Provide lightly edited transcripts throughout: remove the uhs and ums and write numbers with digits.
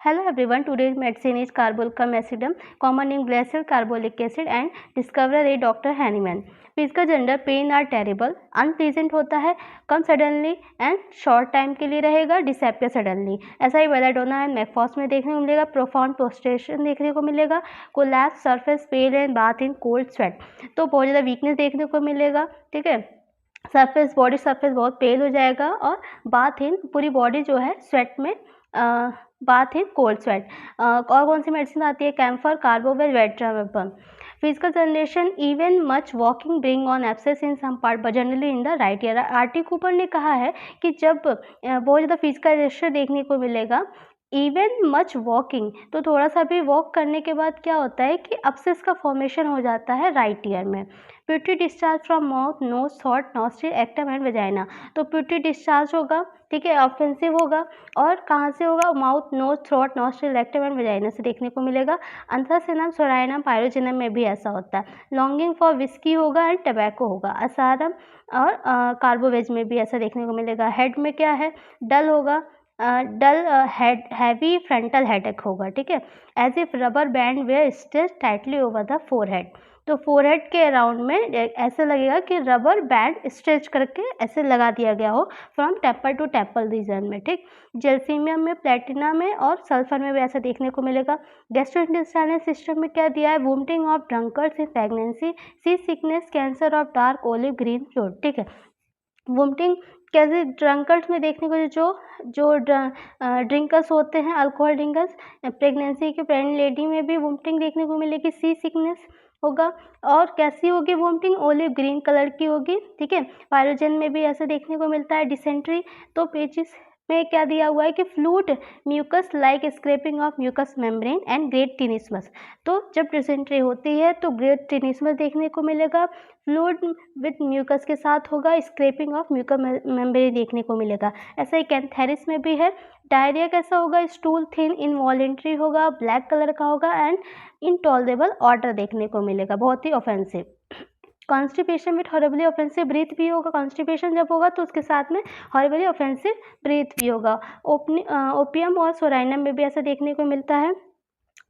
Hello everyone, today's medicine is carbolcum acidum, common name glacial carbolic acid and discoverer is Dr. Hahnemann. Physical gender pain are terrible, unpleasant होता है, come suddenly and short time के लिए रहेगा, disappear suddenly. ऐसा ही belladonna and Mag Phos में देखने को मिलेगा, प्रोफाउंड प्रोस्ट्रेशन देखने को मिलेगा, collapse, surface pale and bath in cold sweat. तो बहुत ज़्यादा वीकनेस देखने को मिलेगा, ठीक है। सरफेस बॉडी सरफेस बहुत पेल हो जाएगा और बाथ इन पूरी बॉडी जो है स्वेट में बाथ इन कोल्ड स्वेट। और कौन सी मेडिसिन आती है? कैम्फर, कार्बोवेल, वेट्रावेपन। Physical generation even much walking bring on abscess in some part but generally in the right ear. R T. Cooper ने कहा है कि जब बहुत ज़्यादा फिजिकल जेस्चर देखने को मिलेगा, इवन मच वॉकिंग, तो थोड़ा सा भी वॉक करने के बाद क्या होता है कि अब्सेस का फॉर्मेशन हो जाता है राइट ईयर में। Putrid discharge from mouth, nose, throat, nostril, rectum and vagina. तो प्यूटरी डिस्चार्ज होगा, ठीक है, ऑफेंसिव होगा और कहाँ से होगा? Mouth, nose, throat, nostril, rectum and vagina से देखने को मिलेगा। अंथ्रासिनम, सोराइनम, पायरोजिनम में भी ऐसा होता है। लॉन्गिंग फॉर विस्की होगा एंड टबैको होगा। असारम और कार्बोवेज में भी ऐसा देखने को मिलेगा। हेड में क्या है? डल होगा, dull head, heavy frontal headache होगा, ठीक है। As if rubber band were stitch tightly over the forehead. तो फोरहेड के अराउंड में ऐसे लगेगा कि रबर बैंड स्ट्रेच करके ऐसे लगा दिया गया हो from temple to temple region में, ठीक। जेल्सीमियम में, प्लेटिना में और सल्फर में भी ऐसा देखने को मिलेगा। गैस्ट्रोइंटेस्टाइनल सिस्टम में क्या दिया है? Vomiting of drunkards in pregnancy, sea sickness, cancer of dark olive green fluid, ठीक है। वोमिटिंग कैसे? ड्रंकर्स में देखने को जो ड्रिंकर्स होते हैं, अल्कोहल ड्रिंकर्स, प्रेगनेंसी की प्रेग्नेंट लेडी में भी वोमिटिंग देखने को मिलेगी। सी सिकनेस होगा और कैसी होगी वोमिटिंग? ओलिव ग्रीन कलर की होगी, ठीक है। पायरोजन में भी ऐसा देखने को मिलता है। डिसेंट्री, तो पेचिस में क्या दिया हुआ है कि fluid mucus like scraping of mucus membrane and great tenesmus. तो जब डिसेंट्री होती है तो ग्रेट टिनिस्मस देखने को मिलेगा, फ्लूइड विथ म्यूकस के साथ होगा, स्क्रैपिंग ऑफ म्यूकस मेम्ब्रेन देखने को मिलेगा। ऐसा ही कैंथेरिस में भी है। डायरिया कैसा होगा? स्टूल थिन, इनवॉलेंट्री होगा, ब्लैक कलर का होगा एंड इनटॉलरेबल ऑर्डर देखने को मिलेगा, बहुत ही offensive. Constipation with horribly offensive breath भी होगा। कॉन्स्टिपेशन जब होगा तो उसके साथ में हॉरिबली ऑफेंसिव ब्रीथ भी होगा। ओपियम और सोराइनम में भी ऐसा देखने को मिलता है।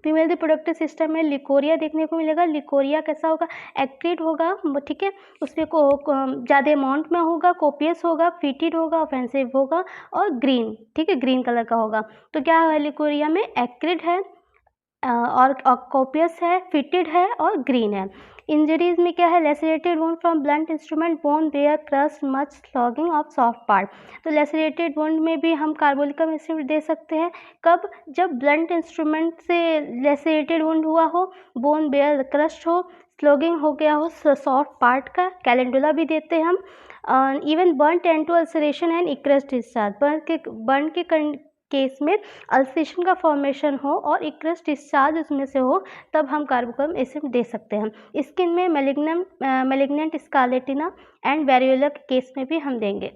फीमेल रिप्रोडक्टिव सिस्टम में लिकोरिया देखने को मिलेगा। लिकोरिया कैसा होगा? एक्टिड होगा, ठीक है, उसमें ज़्यादा अमाउंट में होगा, कोपियस होगा, फीटिड होगा, ऑफेंसिव होगा और ग्रीन, ठीक है, ग्रीन कलर का होगा। तो क्या है लिकोरिया में? एक्टिड है और कोपियस है, फिटेड है और ग्रीन है। इंजरीज में क्या है? Lacerated wound from blunt instrument, bone bare, crust, much, sloughing of soft part. तो लेसरेटेड वुंड में भी हम कार्बोलिकम एसिड दे सकते हैं। कब? जब ब्लंट इंस्ट्रूमेंट से लेसरेटेड वुंड हुआ हो, बोन बेयर, क्रस्ट हो, स्लॉगिंग हो गया हो सॉफ्ट पार्ट का। कैलेंडुला भी देते हैं हम। Even burn tend to ulceration and ichorous discharge. Burn के केस में अल्सरेशन का फॉर्मेशन हो और इक्रस डिस्चार्ज उसमें से हो, तब हम कार्बोलिक एसिड दे सकते हैं। स्किन में मैलिग्नेंट स्कारलेटिना एंड वेरियोला के केस में भी हम देंगे।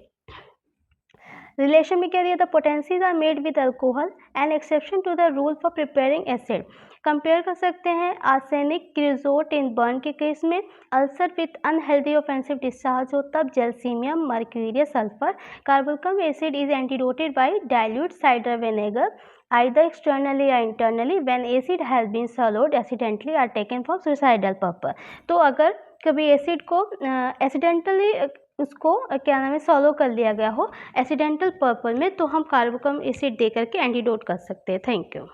रिलेशन में क्या दिया था? Potencies are made with alcohol and exception to the rule for preparing acid. Compare कर सकते हैं आर्सेनिक, क्रिजोट इन बर्न के केस में, ulcer with unhealthy offensive discharge हो तब gelsemium, mercurius, sulphur. Carbolic acid is antidoted by dilute cider vinegar either externally or internally when acid has been swallowed accidentally or taken for suicidal purpose। तो अगर कभी acid को accidentally उसको क्या नाम है सॉलो कर लिया गया हो एक्सीडेंटल पर्पज में, तो हम कार्बोलिक एसिड दे करके एंटीडोट कर सकते हैं। Thank you.